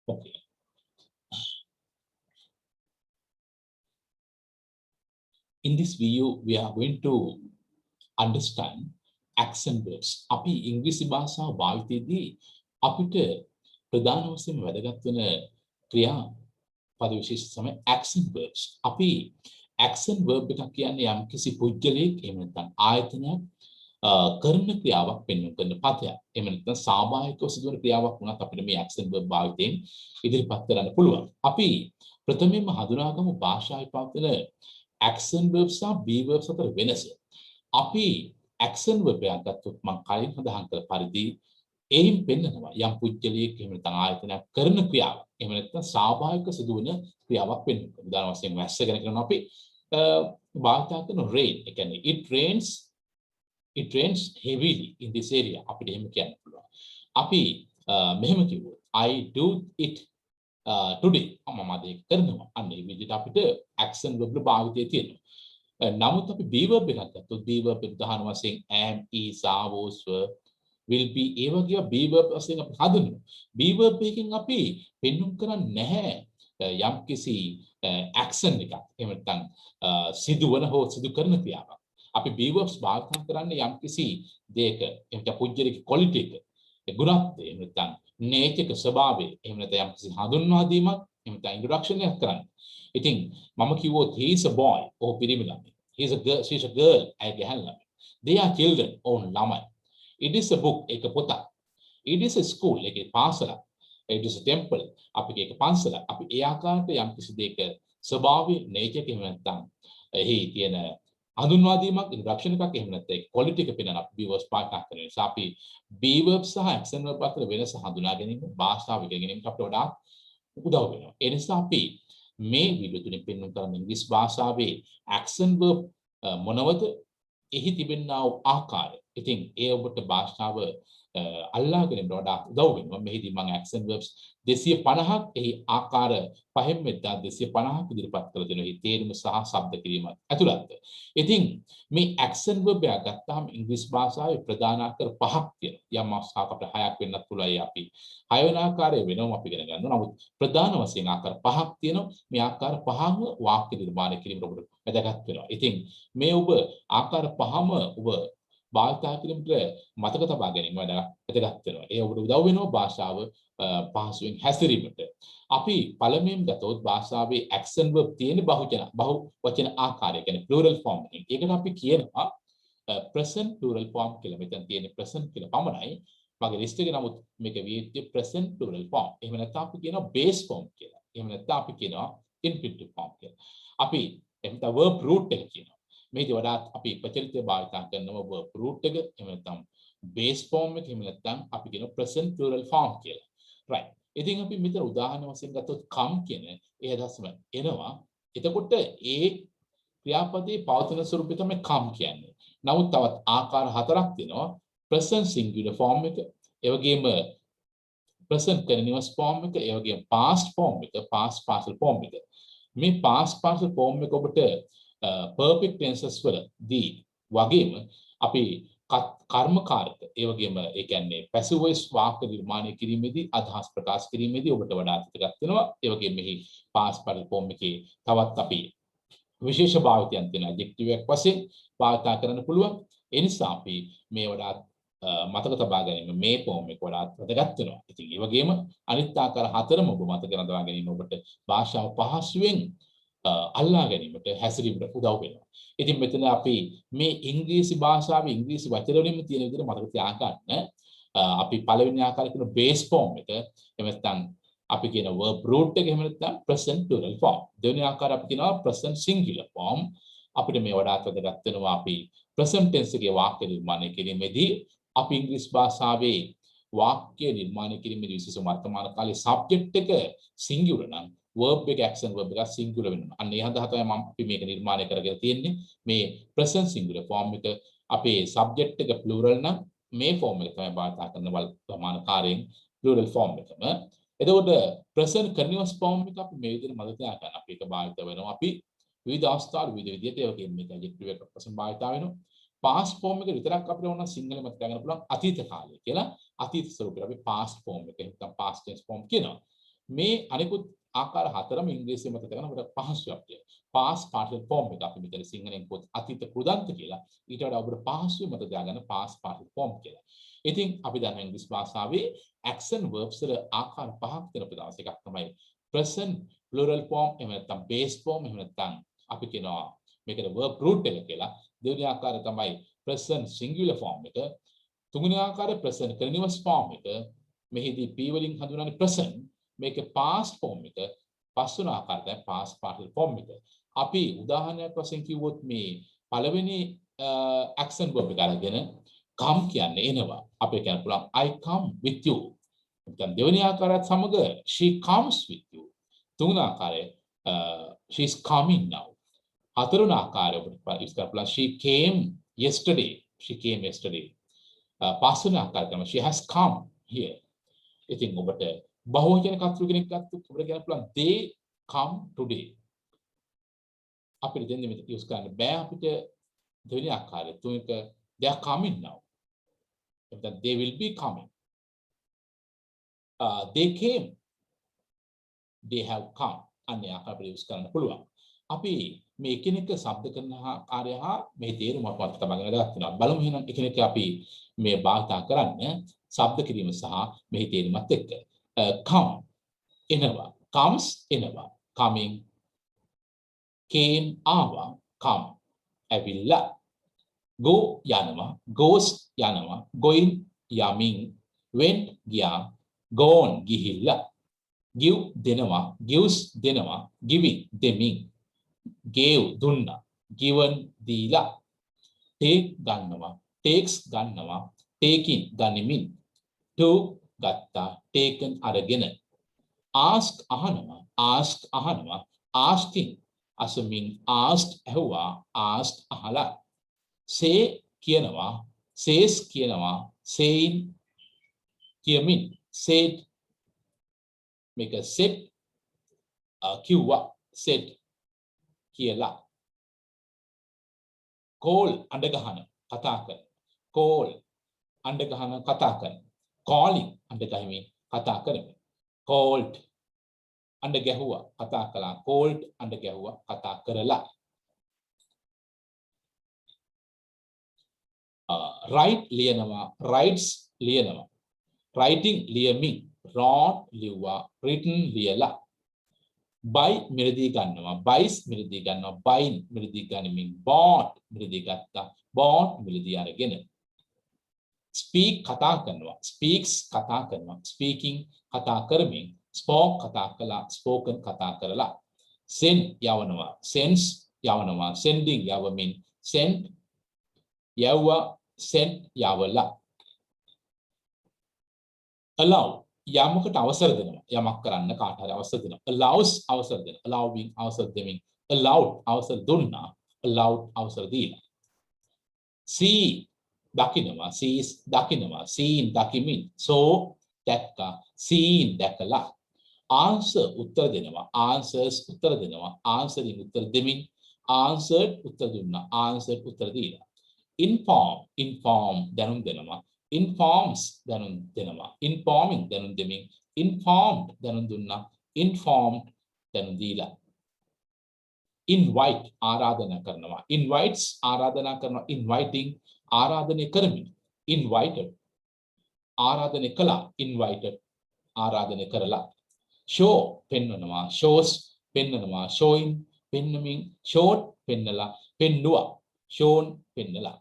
Okay. In this video, we are going to understand accent verbs. අපි ඉංග්‍රීසි භාෂාව භාවිතයේදී අපිට ප්‍රධාන වශයෙන් වැදගත් වෙන ක්‍රියා පද විශේෂ තමයි accent verbs. අපි accent verb එකක් කියන්නේ යම්කිසි පුද්ගලයෙක් එහෙම නැත්නම් ආයතනයක් කරන ක්‍රියාවක් පෙන්වන කරන පදයක්. එහෙම නැත්නම් සාමාජිකව සිදුවන ක්‍රියාවක් වුණත් අපිට මේ accent verb භාවිතයෙන් ඉදිරිපත් කරන්න පුළුවන්. අපි ප්‍රථමයෙන්ම හඳුනාගමු භාෂාවේ පවතින accent verbs සහ be verbs අතර වෙනස. අපි accent verb එකක් ගත්තොත් මම කලින් සඳහන් කළ පරිදි එයින් පෙන්නනවා යම් පුද්ගලයෙක් එහෙම නැත්නම් ආයතනයක් කරන ක්‍රියාවක්. එහෙම නැත්නම් ස්වාභාවික සිදුවන ක්‍රියාවක් වෙන්නේ. උදාහරණ වශයෙන් වැස්ස ගැන කරනවා අපි භාවිතා කරන rain. ඒ කියන්නේ it rains heavily in this area. අපිට එහෙම කියන්න පුළුවන්. අපි මෙහෙම කිව්වොත් I do it today. මම අද ඒක කරනවා. අන්න ඒ විදිහට අපිට accent verb වල භාවිතය තියෙනවා. නමුත් අපි be verb එකක් ගත්තොත් be verb එක උදාහරණ වශයෙන් am, is, are, was, were, will be ඒ වගේ be verb වශයෙන් අපි හඳුන්වනවා. be verb එකකින් අපි පෙන්වුම් කරන්නේ නැහැ යම්කිසි action එකක්. එහෙම නැත්නම් සිදුවන හෝ සිදු කරන ක්‍රියාවක්. අපි be verbs භාවිත කරන්නේ යම්කිසි දෙයක එහෙම පුජ්‍යලික quality එක. ඒ ගුණත්වය එහෙම නැත්නම් nature එක ස්වභාවය එහෙම නැත්නම් යම්කිසි හඳුන්වා දීමක් එහෙම නැත්නම් introduction එකක් කරන්නේ. ඉතින් මම කිව්වොත් he is a boy or පිරිමි ළමයි. he is a girl, she is a girl ඇය ගැහැණු ළමයි. they are children ඕන ළමයි. it is a book ඒක පොතක්. it is a school ඒක පාසලක්. it is a temple අපි ඒක පන්සලක්. අපි ඒ ආකාරයට යම්කිසි දෙයක ස්වභාවය nature එක එහෙම නැත්නම් එහි තියෙන හඳුන්වා දීමක් introduction එකක් එහෙම නැත්නම් quality එක පෙන්වන අපි be verbs පාවිච්චි කරන නිසා අපි be verbs සහ accent verbs අතර වෙනස හඳුනා ගැනීම භාෂාව ඉගෙන ගැනීමට අපිට වඩා උදව් වෙනවා. ඒ නිසා අපි මේ වීඩියෝ තුලින් පෙන්වන කරන ඉංග්‍රීසි භාෂාවේ accent verb මොනවද? එහි තිබෙනා වූ ආකාරය. ඉතින් ඒ ඔබට භාෂාව අල්ලා ගැනීමට වඩා උදව් වෙනවා. මෙහිදී මම accent verbs 250ක් එහි ආකාර පහෙන් මෙද්දා 250ක් ඉදිරිපත් කළ දෙනවා. එහි තේරුම සහ ශබ්ද කිරීම ඇතුළත්. ඉතින් මේ accent verb එක ගත්තාම ඉංග්‍රීසි භාෂාවේ ප්‍රධාන ආකාර පහක් තියෙනවා. යම් අවස්ථාවක අපිට හයක් වෙන්නත් පුළුවන්. අපි හය වෙන ආකාරය වෙනම අපි ඉගෙන ගන්නවා. නමුත් ප්‍රධාන වශයෙන් ආකාර පහක් තියෙනවා. මේ ආකාර පහම වාක්‍ය නිර්මාණය කිරීමට ඔබට වැදගත් වෙනවා. ඉතින් මේ ඔබ ආකාර පහම ඔබ භාවිතා කිරීමට මතක තබා ගැනීම වැදගත් වෙනවා. ඒ ඔබට උදව් වෙනවා භාෂාව පහසුවෙන් හැසිරීමට. අපි පළමුවෙන් ගත්තොත් භාෂාවේ accent verb තියෙන බහු වචන ආකාරය කියන්නේ plural form එකකින්. ඒකට අපි කියනවා present plural form කියලා. මෙතන තියෙන present කියලා පමණයි. මගේ ලිස්ට් එකේ නමුත් මේක විදිහට present plural form. එහෙම නැත්නම් අපි කියනවා base form කියලා. එහෙම නැත්නම් අපි කියනවා infinitive form කියලා. අපි එහෙම නැත්නම් verb root එක කියනවා. මේක වඩාත් අපි ප්‍රචලිතව භාවිත කරනවා verb root එක. එහෙම නැත්නම් base form එක. එහෙම නැත්නම් අපි කියනවා present plural form කියලා. right. ඉතින් අපි මෙතන උදාහරණ වශයෙන් ගත්තොත් come කියන ඒ අදහසම එනවා. එතකොට ඒ ක්‍රියාපදයේ පවතින ස්වරූපය තමයි come කියන්නේ. නමුත් තවත් ආකාර හතරක් තියෙනවා. present singular form එක, ඒ වගේම present continuous form එක, ඒ වගේම past form එක, past partial form එක. මේ past partial form එක ඔබට perfect tenses වලදී වගේම අපි කර්මකාරක ඒ වගේම ඒ කියන්නේ passive voice වාක්‍ය නිර්මාණය කිරීමේදී අදහස් ප්‍රකාශ කිරීමේදී ඔබට වඩා වැදගත් වෙනවා. ඒ වගේම මෙහි past partial form එකේ තවත් අපි විශේෂ භාවිතයන් තියෙන adjective එකක් වශයෙන් භාවිත කරන්න පුළුවන්. ඒ නිසා අපි මේ වඩා මතක තබා ගැනීම මේ form එක වඩා වැදගත් වෙනවා. ඉතින් ඒ වගේම අනිත් ආකාර හතරම ඔබ මතක තබා ගැනීම ඔබට භාෂාව පහසුවෙන් අල්ලා ගැනීමට හැසිරීමට උදව් වෙනවා. ඉතින් මෙතන අපි මේ ඉංග්‍රීසි භාෂාවේ ඉංග්‍රීසි වචන වලින් තියෙන විදිහට මතක තියාගන්න අපි පළවෙනි ආකාරය කියන base form එක එහෙම නැත්නම් අපි කියන verb root එක එහෙම නැත්නම් present plural form. දෙවෙනි ආකාරය අපි කියනවා present singular form. අපිට මේ වඩාත් වැදගත් වෙනවා අපි present tense එකේ වාක්‍ය නිර්මාණය කිරීමේදී අපි ඉංග්‍රීසි භාෂාවේ වාක්‍ය නිර්මාණය කිරීමේදී විශේෂ වර්තමාන කාලේ subject එක singular නම් verb එක accent verb එක singular වෙනවා. අන්න ඒ හදා තමයි මම මේක නිර්මාණය කරගෙන තියෙන්නේ. මේ present singular form එක අපේ subject එක plural නම් මේ form එක තමයි භාවිත කරන වර්තමාන කාලයෙන් plural form එකම. එතකොට present continuous form එක අපි මේ විදිහට මතක තියාගන්න. අපි ඒක භාවිත වෙනවා. අපි විවිධ අවස්ථාවල විවිධ විදිහට ඒක කියන්නේ adjective එකක් වශයෙන් භාවිත වෙනවා. past form එක විතරක් අපිට ඕන සිංහලෙන් මතක තියාගන්න පුළුවන් අතීත කාලය කියලා. අතීත ස්වරූපය අපි past form එක නැත්නම් past tense form කියනවා. මේ අනිකුත් ආකාර හතරම ඉංග්‍රීසි මත තකන අපිට පහසුවක් තියෙනවා. past participle form එක අපි මෙතන සිංහලෙන් පොත් අතීත කෘදන්ත කියලා. ඊට වඩා අපිට පහසුයි මත තියාගන්න past participle form කියලා. ඉතින් අපි දන්නවා ඉංග්‍රීසි භාෂාවේ action verbs වල ආකාර පහක් තියෙන ප්‍රදාස එකක් තමයි present plural form එහෙම නැත්නම් base form එහෙම නැත්නම් අපි කියනවා මේකට verb root එක කියලා. දෙවෙනි ආකාරය තමයි present singular form එක. තුන්වෙනි ආකාරය present continuous form එක. මෙහිදී p වලින් හඳුන්වන්නේ present මේකේ past form එක. පස්වෙනි ආකාරය තමයි past participle form එක. අපි උදාහරණයක් වශයෙන් කිව්වොත් මේ පළවෙනි action verb එක අරගෙන come කියන්නේ එනවා. අපි කියන්න පුළුවන් I come with you. දැන් දෙවෙනි ආකාරයත් සමග she comes with you. තුන්වෙනි ආකාරය she is coming now. හතරවෙනි ආකාරය ඔබට ඉස්කර පුළුවන් she came yesterday. She came yesterday. පස්වෙනි ආකාරය තමයි she has come here. ඉතින් ඔබට බහුවචන කර්තෘ කෙනෙක් ගත්තොත් ඔබට කියන්න පුළුවන් they come today. අපිට දෙන්නේ මෙතන යූස් කරන්න බෑ අපිට දෙවෙනි ආකාරය තුනක they are coming now. එතන they will be coming. They came. They have come. අන්නේ ආකාරයට යූස් කරන්න පුළුවන්. අපි මේ එකිනෙක શબ્ද කරන ආකාරය හා මේ තේරුම අපවත් තබගෙන ගන්නවා. බලමු එහෙනම් එකිනෙක අපි මේ භාවිත කරන්න શબ્ද කිරීම සහ මේ තේරුමත් එක්ක. Come එනවා. comes එනවා. coming came ආවා. come ඇවිල්ලා. go යනවා. goes යනවා. going යමින්. went ගියා. gone ගිහිල්ලා. give දෙනවා. gives දෙනවා. giving දෙමින්. gave දුන්නා. given දීලා. take ගන්නවා. takes ගන්නවා. taking ගනිමින්. took ගත්තා. taken අරගෙන. ask අහනවා. ask අහනවා. asking අසමින්. asked ඇහුවා. asked අහලා. say කියනවා. says කියනවා. saying කියමින්. said මේක said කිව්වා. said කියලා. call අඬ ගහන කතා කරන. call අඬ ගහන කතා කරන. calling අඬ ගහමින් කතා කරමින්. called අඬ ගැහුවා කතා කළා. called අඬ ගැහුවා කතා කරලා. write ලියනවා. writes ලියනවා. writing ලියමින්. wrote ලිව්වා. written ලියලා. buy මිලදී ගන්නවා. buys මිලදී ගන්නවා. buying මිලදී ගනිමින්. bought මිලදී ගත්තා. bought මිලදී අරගෙන. speak කතා කරනවා. speaks කතා කරනවා. speaking කතා කරමින්. spoke කතා කළා. spoken කතා කරලා. send යවනවා. sends යවනවා. sending යවමින්. sent යවුවා. sent යවලා. allow යමකට අවසර දෙනවා. යමක් කරන්න කාට හරි අවසර දෙනවා. allows අවසර දෙනවා. allowing අවසර දෙමින්. allowed අවසර දුන්නා. allowed අවසර දීලා. see දකින්නවා. sees දකින්නවා. seen දකිමින්. so දැක්කා. seen දැකලා. answer උත්තර දෙනවා. answers උත්තර දෙනවා. answering උත්තර දෙමින්. answered උත්තර දුන්නා. answered උත්තර දීලා. inform දැනුම් දෙනවා. informs දැනුම් දෙනවා. informing දැනුම් දෙමින්. informed දැනුම් දුන්නා. informed දැනුම් දීලා. invite ආරාධනා කරනවා. invites ආරාධනා කරනවා. inviting ආරාධනය කරමින්. invited ආරාධනය කළා. invited ආරාධනය කරලා. show පෙන්වනවා. shows පෙන්වනවා. showing පෙන්වමින්. showed පෙන්නලා. පෙන්නුවා. shown පෙන්නලා.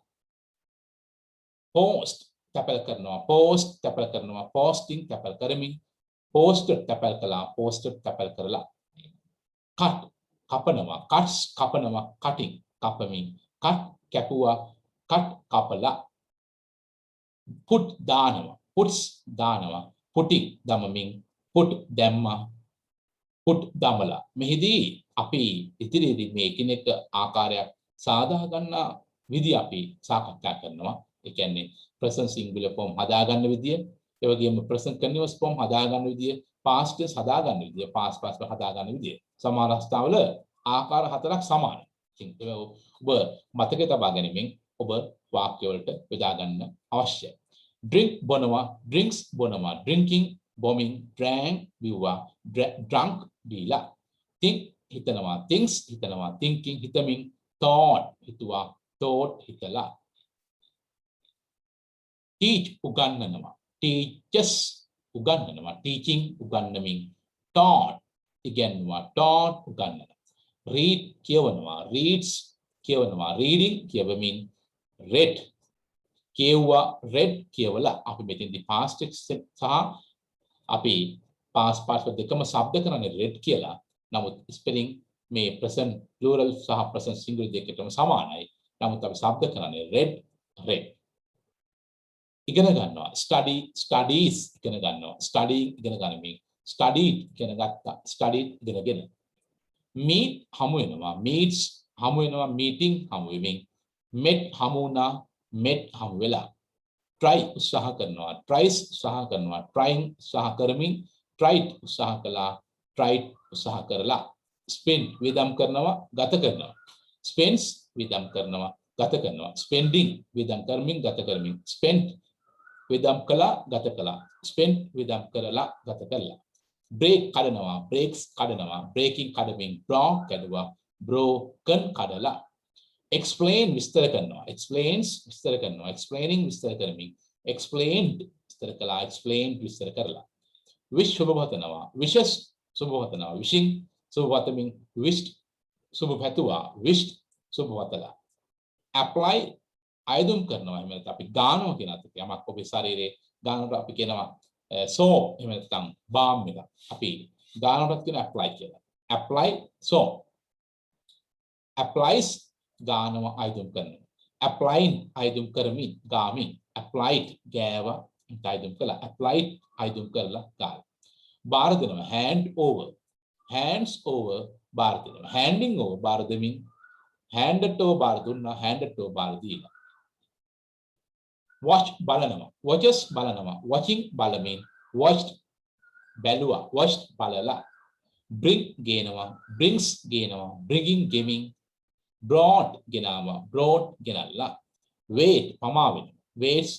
post තැපල් කරනවා. post තැපල් කරනවා. posting තැපල් කරමින්. posted තැපල් කළා. posted තැපල් කරලා. cut කපනවා. cuts කපනවා. cutting කපමින්. cut කැපුවා. cut කපලා. put දානවා. puts දානවා. putting දමමින්. put දැම්මා. put දමලා. මෙහිදී අපි ඉදිරියේදී මේ කිනෙක ආකාරයක් සාදා ගන්නා විදිය අපි සාකච්ඡා කරනවා. ඒ කියන්නේ present singular form හදා ගන්න විදිය, ඒ වගේම present continuous form හදා ගන්න විදිය, past tense හදා ගන්න විදිය, past participle හදා ගන්න විදිය. සමහර අවස්ථාවල ආකාර හතරක් සමානයි. ඉතින් ඒක ඔබ මතකයේ තබා ගැනීමෙන් ඔබ වාක්‍ය වලට යොදා ගන්න අවශ්‍යයි. drink බොනවා, drinks බොනවා, drinking bombing drank බිව්වා drunk බීලා think හිතනවා thinks හිතනවා thinking හිතමින් thought හිතුවා thought හිතලා teach උගන්වනවා teaches උගන්වනවා teaching උගන්වමින් taught ඉගෙනනවා taught උගන්වනවා read කියවනවා reads කියවනවා reading කියවමින් read කියවුවා read කියවලා අපි මෙතෙන්දී past tense සහ අපි past participle දෙකම શબ્ද කරන්නේ read කියලා නමුත් spelling මේ present plural සහ present singular දෙකටම සමානයි නමුත් අපි શબ્ද කරන්නේ read read ඉගෙන ගන්නවා study studies ඉගෙන ගන්නවා studying ඉගෙන ගනිමින් studied ඉගෙන ගත්තා studied ඉගෙනගෙන meet හමු වෙනවා meets හමු වෙනවා meeting හමු වෙමින් met හමු වුණා met හමු වෙලා try උත්සාහ කරනවා tries උත්සාහ කරනවා trying උත්සාහ කරමින් tried උත්සාහ කළා tried උත්සාහ කරලා spend වියදම් කරනවා ගත කරනවා spends වියදම් කරනවා ගත කරනවා spending වියදම් කරමින් ගත කරමින් spent වියදම් කළා ගත කළා spent වියදම් කරලා ගත කළා break කඩනවා breaks කඩනවා breaking කඩමින් broke කඩුවා broken කඩලා explain විස්තර කරනවා explains විස්තර කරනවා explaining විස්තර කරමින් explained විස්තර කළා explained විස්තර කරලා wish සුබ පතනවා wishes සුබ පතනවා wishing සුබ පතමින් wished සුබ පැතුවා wished සුබ පතලා apply අයදුම් කරනවා එහෙම නැත්නම් අපි ගානවා කියන අර්ථය යමක් ඔබේ ශරීරයේ ගානට අපි කියනවා soap එහෙම නැත්නම් balm එක අපි ගානටත් කියන apply කියලා apply soap applies ගානවා අයදුම් කරනවා applying අයදුම් කරමින් ගාමින් applied ගෑවා අයදුම් කළා applied අයදුම් කරලා ගාලා බාර දෙනවා hand over hands over බාර දෙනවා handing over බාර දෙමින් handed over බාර දුන්නා handed over බාර දීලා watch බලනවා watches බලනවා watching බලමින් watched බැලුවා watched බලලා bring ගේනවා brings ගේනවා bringing ගෙමින් brought ගෙනාවා brought ගෙනල්ලා wait පමා වෙනවා waits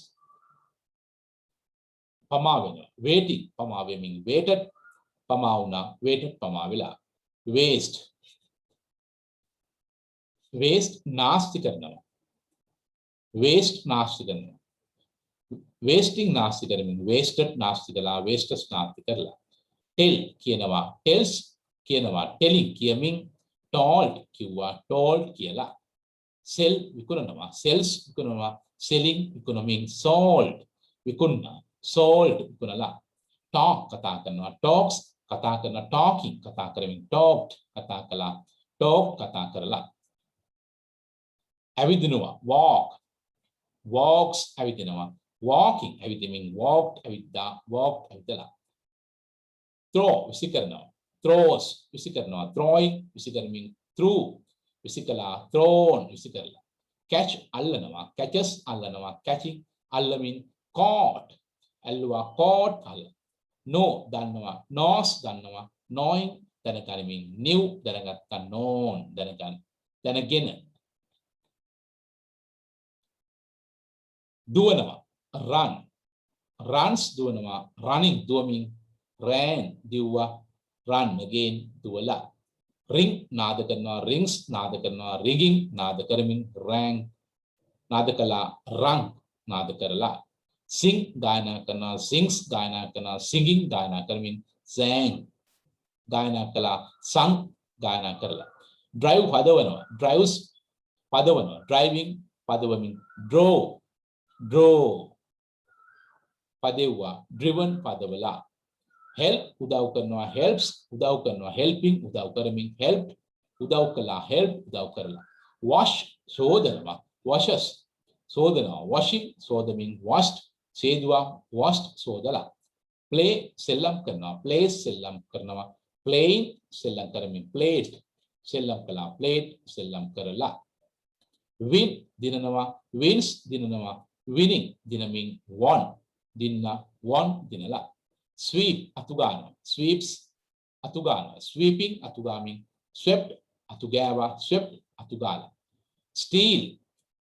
පමා වෙනවා waiting පමා වෙමින් waited පමා වුණා waited පමා වෙලා waste waste නාස්ති කරනවා waste නාස්ති කරනවා wasting නාස්ති කරමින් wasted නාස්ති කළා wastes නාස්ති කරලා tell කියනවා tells කියනවා telling කියමින් told කිව්වා told කියලා sell විකුණනවා sells විකුණනවා selling විකුණමින් sold විකුණනවා sold විකුණලා talk කතා කරනවා talks කතා කරනවා talking කතා කරමින් talked කතා කළා talk කතා කරලා ඇවිදිනවා walk walks ඇවිදිනවා walking ඇවිදිමින් walked ඇවිද්දා walked ඇවිදලා throw විසිකරනවා throws විසිකරනවා throwing විසිකරමින් threw විසිකලා thrown විසිකරලා catch අල්ලනවා catches අල්ලනවා catching අල්ලමින් caught ඇල්ලුවා caught අල්ල know දන්නවා knows දන්නවා knowing දැනගනිමින් knew දැනගත්තා known දැනගෙන දුවනවා run runs දුවනවා running දුවමින් ran දිව්වා run again දුවලා ring නාද කරනවා rings නාද කරනවා ringing නාද කරමින් rang නාද කළා rung නාද කරලා sing ගායනා කරනවා sings ගායනා කරනවා singing ගායනා කරමින් sang ගායනා කළා sung ගායනා කරලා drive පදවනවා drives පදවනවා driving පදවමින් draw පදෙව්වා driven පදවලා help උදව් කරනවා helps උදව් කරනවා helping උදව් කරමින් helped උදව් කළා help උදව් කරලා wash සෝදනවා washes සෝදනවා washing සෝදමින් washed සේදුවා washed සෝදලා play සෙල්ලම් කරනවා plays සෙල්ලම් කරනවා playing සෙල්ලම් කරමින් played සෙල්ලම් කළා played සෙල්ලම් කරලා win දිනනවා wins දිනනවා winning දිනමින් won දින්නා won දිනලා sweep අතුගානවා sweeps අතුගානවා sweeping අතුගාමින් swept අතුගෑවා swept අතුගාලා steal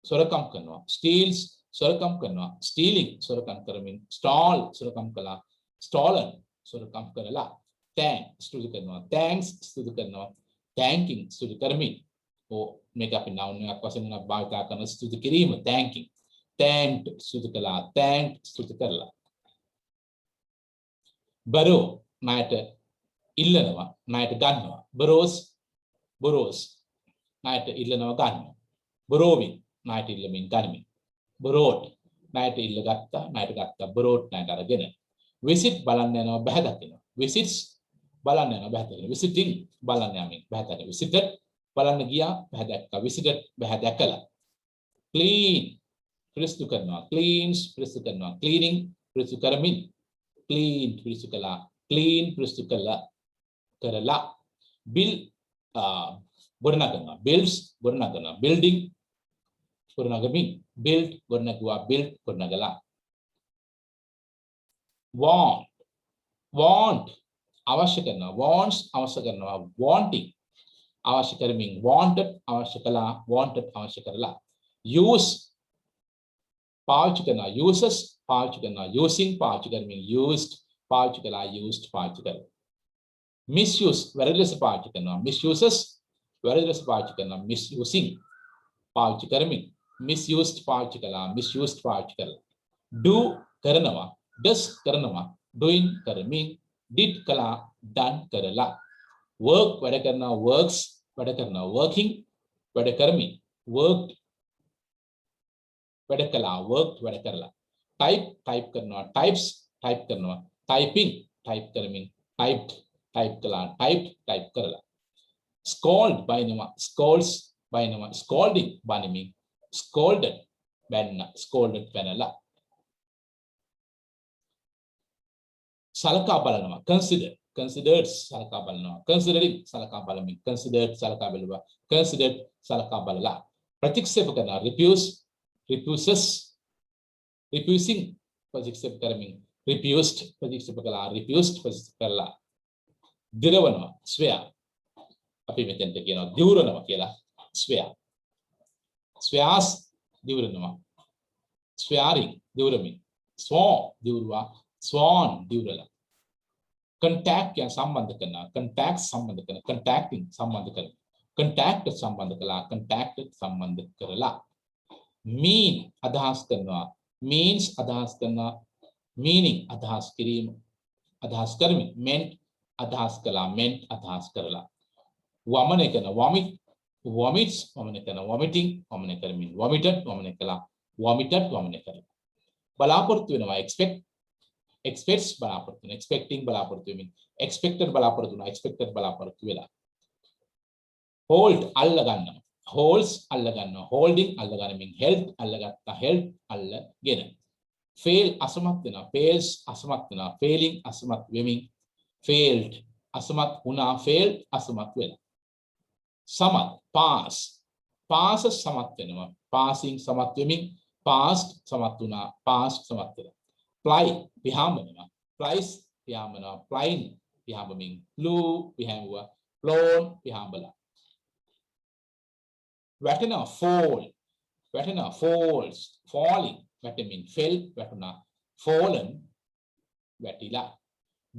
සොරකම් කරනවා steals සොරකම් කරනවා stealing සොරකම් කරමින් stall සොරකම් කළා stolen සොරකම් කරලා. thank ස්තුති කරනවා. thanks ස්තුති කරනවා. thanking ස්තුති කරමින්. මේක අපි noun එකක් වශයෙන් උනත් භාවිත කරන ස්තුති කිරීම thanking. thanked ස්තුති කළා. thanked ස්තුති කරලා. borrow ණයට ඉල්ලනවා. ණයට ගන්නවා. borrows ණයට ඉල්ලනවා ගන්නවා. borrowing ණයට ඉල්ලමින් ගනිමින්. borrowed ණයට ඉල්ලගත්තා. ණයට ගත්තා. borrowed ණයට අරගෙන. visit බලන්න යනවා බහැ දකිනවා. visits බලන්න යනවා බහැ දකිනවා. visiting බලන්න යමින් බහැ දකිනවා. visited බලන්න ගියා බහැ දැක්කා. visited බහැ දැකලා. clean පිරිසිදු කරනවා. cleans පිරිසිදු කරනවා. cleaning පිරිසිදු කරමින්. clean පිරිසිදු කළා. clean පිරිසිදු කරලා. build ගොඩනගනවා. builds ගොඩනගනවා. building ගොඩනගමින්. build ගොඩනගුවා. build ගොඩනගලා. want අවශ්‍ය කරනවා. wants අවශ්‍ය කරනවා. wanting අවශ්‍ය කරමින්. wanted අවශ්‍ය කළා. wanted අවශ්‍ය කරලා. use පාවිච්චි කරනවා. uses පාවිච්චි කරනවා. using පාවිච්චි කරමින්. used පාවිච්චි කළා. used පාවිච්චි කරලා. misuse වැරදි ලෙස පාවිච්චි කරනවා. misuses වැරදි ලෙස පාවිච්චි කරනවා. misusing පාවිච්චි කරමින්. misused පාවිච්චි කළා. misused පාවිච්චි කරලා. do කරනවා. does කරනවා. doing කරමින්. did කළා. done කරලා. work වැඩ කරනවා. works වැඩ කරනවා. working වැඩ කරමින්. worked වැඩ කළා. worked වැඩ කරලා. type කරනවා. types type කරනවා. typing type කරමින්. typed type කළා. typed type කරලා. scold බයිනවා. scolds බයිනවා. scolding බනිමින්. scolded බැන්න. scolded බැනලා. සලකා බලනවා. considered සලකා බලනවා. considering සලකා බලමින්. considered සලකා බලනවා. considered සලකා බලලා. ප්‍රතික්ෂේප කරනවා. refuses refusing ප්‍රතික්ෂේප කරමින්. refused ප්‍රතික්ෂේප කළා. refused ප්‍රතික්ෂේප කළා. දිරවනවා. swear අපි මෙතෙන්ට කියනවා දිවුරනවා කියලා. swears දිවුරනවා. swearing දිවුරමින්. swore දිවුරුවා. sworn දිවුරලා. contact කියන සම්බන්ධ කරනවා. contact සම්බන්ධ කරනවා. contacting සම්බන්ධ කරනවා. contacted සම්බන්ධ කළා. contacted සම්බන්ධ කරලා. mean අදහස් කරනවා. means අදහස් කරනවා. meaning අදහස් කිරීම අදහස් කරමින්. meant අදහස් කළා. meant අදහස් කරලා. වමනය කරන vomits වමනය කරන. vomiting වමනය කරමින්. vomited වමනය කළා. vomited වමනය කරලා. බලාපොරොත්තු වෙනවා. expects බලාපොරොත්තු වෙනවා. expecting බලාපොරොත්තු වෙමින්. expected බලාපොරොත්තු වෙනවා. expected බලාපොරොත්තු වෙලා. hold අල්ල ගන්නවා. holds අල්ල ගන්නවා. holding අල්ල ගනිමින්. held අල්ලගත්තා. held අල්ලගෙන. fail අසමත් වෙනවා. fails අසමත් වෙනවා. failing අසමත් වෙමින්. failed අසමත් වුණා. failed අසමත් වෙලා. සමත් pass සමත් වෙනවා. passing සමත් වෙමින්. passed සමත් වුණා. passed සමත් වෙලා. fly පියාඹනවා. flies පියාඹනවා. flying පියාඹමින්. flew පියාඹුවා. flown පියාඹලා. වැටෙනවා. falls falling වැටෙමින්. fell වැටුණා. fallen වැටිලා.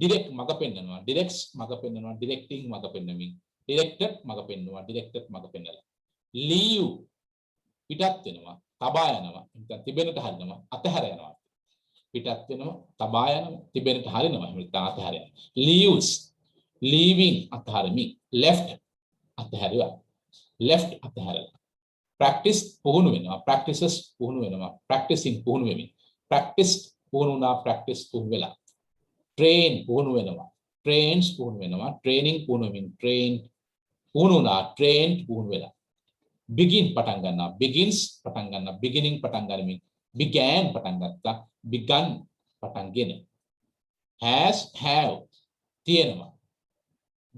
direct මඟ පෙන්නනවා. directs මඟ පෙන්නනවා. directing මඟ පෙන්නමින්. directed මඟ පෙන්නවා. directed මඟ පෙන්නලා. leave පිටත් වෙනවා. තබා යනවා. නැත්නම් තිබෙනට හරිනවා. අතහැර යනවා. පිටත් වෙනවා. තබා යනවා. තිබෙනට හරිනවා. එහෙම නැත්නම් අතහැර යනවා. leaves leaving අතහැරමින්. left අතහැරුවා. left අතහැරලා. practice පුහුණු වෙනවා. practices පුහුණු වෙනවා. practicing පුහුණු වෙමින්. practiced පුහුණු වුණා. practice පුහුණු වෙලා. train පුහුණු වෙනවා. trains පුහුණු වෙනවා. training පුහුණු වෙමින්. train පුහුණු වුණා. trained පුහුණු වෙලා. begin පටන් ගන්නවා. begins පටන් ගන්නවා. beginning පටන් ගනිමින්. began පටන් ගත්තා. begun පටන්ගෙන. has have තියෙනවා.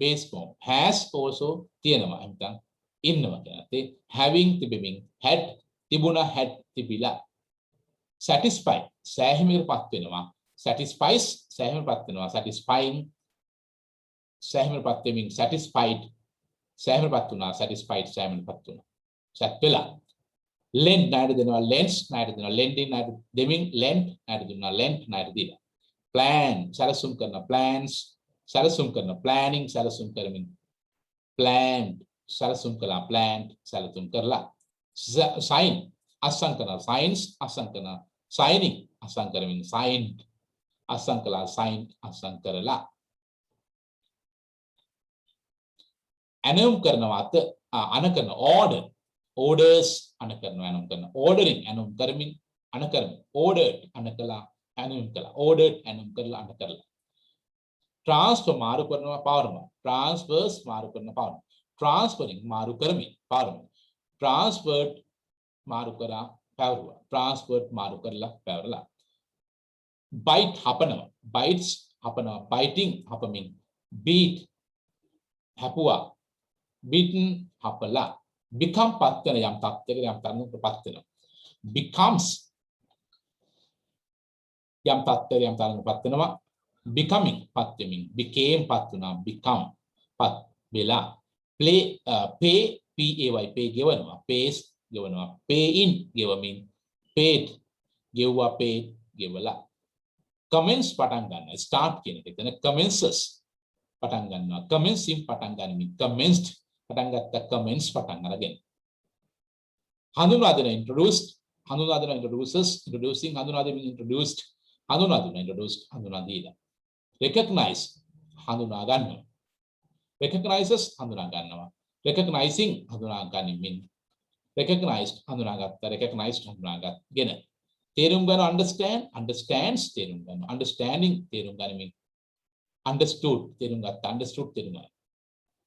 base form. has also තියෙනවා. නැත්නම් ඉන්නවා කියන්නේ. having තිබෙමින්. had තිබුණා. had තිබිලා. satisfy සෑහීමකටපත් වෙනවා. satisfies සෑහීමකටපත් වෙනවා. satisfying සෑහීමකටපත් වෙමින්. satisfied සෑහීමකටපත් වුණා. satisfied සෑහීමකටපත් වුණා. සත් වෙලා. lend ණයට දෙනවා. lends ණයට දෙනවා. lending ණයට දෙමින්. lend ණයට දුන්නා. lent ණයට දීලා. plan සැලසුම් කරන plans සැලසුම් කරන planning සැලසුම් කරමින් planned සැලසුම් කළා planned සැලසුම් කරලා sign අත්සන් කරනවා signs අත්සන් කරනවා signing අත්සන් කරමින් signed අත්සන් කළා signed අත්සන් කරලා announce කරනවා අන කරන order orders අන කරනවා announce කරන ordering announce කරමින් අන කරමින් ordered අන කළා announce කළා ordered announce කරලා අන කරලා transfer මාරු කරනවා පවරනවා transfers මාරු කරන පවරනවා transferring මාරු කරමින් පවරනවා transferred මාරු කරා පැවරුවා transferred මාරු කරලා පැවරලා bite හපනවා bites හපනවා biting හපමින් beat හපුවා beaten හපලා become පත් වෙන යම් තත්යකට යම් තරමකට පත් වෙනවා becomes යම් තත්යකට යම් තරමකට පත් වෙනවා becoming පත් වෙමින් became පත් වුණා become පත් වෙලා play pay pay ගෙවනවා pays ගෙවනවා pay in ගෙවමින් paid ගෙවුවා paid ගෙවලා commence පටන් ගන්නවා start කියන එක එතන commences පටන් ගන්නවා commencing පටන් ගනිමින් commenced පටන් ගත්ත commence පටන් අරගෙන හඳුන්වා දෙන introduced හඳුන්වා දෙන introduces introducing හඳුන්වා දෙමින් introduced හඳුන්වා දෙන introduced හඳුන්වා දීලා recognize හඳුනා ගන්නවා recognizes හඳුනා ගන්නවා recognizing හඳුනා ගනිමින් recognized හඳුනාගත්ත recognized හඳුනාගත්ගෙන තේරුම් ගන්න understand understands තේරුම් ගන්න understanding තේරුම් ගනිමින් understood තේරුම් ගත්ත understood තේරුම් ගන්න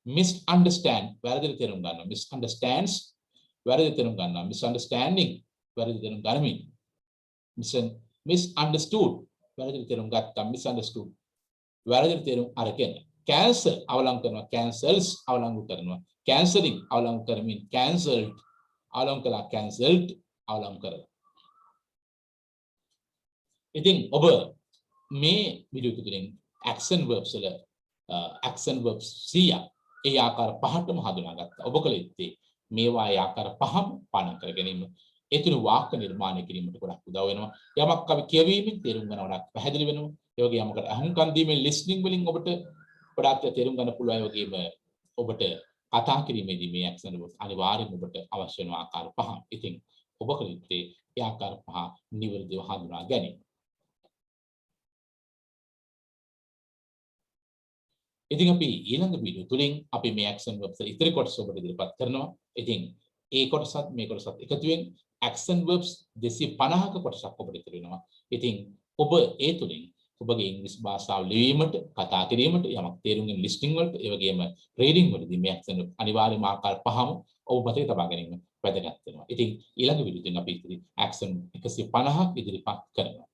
misunderstand වැරදිට තේරුම් ගන්නවා misunderstands වැරදිට තේරුම් ගන්නවා misunderstanding වැරදිට තේරුම් ගනිමින් misunderstood වැරදිට තේරුම් ගත්තා misunderstood වැරදිට තේරුම් අරගෙන cancel අවලංගු කරනවා cancels අවලංගු කරනවා cancelling අවලංගු කරමින් cancelled අවලංගු කළා cancelled අවලංගු කරලා ඉතින් ඔබ මේ වීඩියෝ එක තුළින් action verbs වල action verbs 100 ඒ ආකාර පහටම හඳුනාගත්තා. ඔබ කළ යුත්තේ මේවා ඒ ආකාර පහම පාඩම් කර ගැනීම. ඒ තුන වාක්‍ය නිර්මාණය කිරීමට ගොඩක් උදව් වෙනවා. යමක් අපි කියවීමෙන් තේරුම් ගන්න වඩා පැහැදිලි වෙනවා. ඒ වගේම යමකට අහුම්කන් දීමෙන් listening වලින් ඔබට ගොඩක් තේරුම් ගන්න පුළුවන්. ඒ වගේම ඔබට කතා කිරීමේදී මේ action verbs අනිවාර්යයෙන්ම ඔබට අවශ්‍ය වෙන ආකාර පහ. ඉතින් ඔබ කළ යුත්තේ ඒ ආකාර පහ නිවැරදිව හඳුනා ගැනීම. ඉතින් අපි ඊළඟ වීඩියෝ තුලින් අපි මේ action verbs ඉතිරි කොටස ඔබට ඉදිරිපත් කරනවා. ඉතින් ඒ කොටසත් මේ කොටසත් එකතුවෙන් action verbs 250ක කොටසක් ඔබට ඉතිරි වෙනවා. ඉතින් ඔබ ඒ තුලින් ඔබගේ ඉංග්‍රීසි භාෂාව ලිවීමට, කතා කිරීමට, යමක් තේරුම් ගැනීම listening වලට, ඒ වගේම reading වලදී මේ action verbs අනිවාර්යයෙන්ම ආකාර පහම ඔබ මතක තබා ගැනීම වැදගත් වෙනවා. ඉතින් ඊළඟ වීඩියෝ තුලින් අපි ඉතිරි action 150ක් ඉදිරිපත් කරනවා.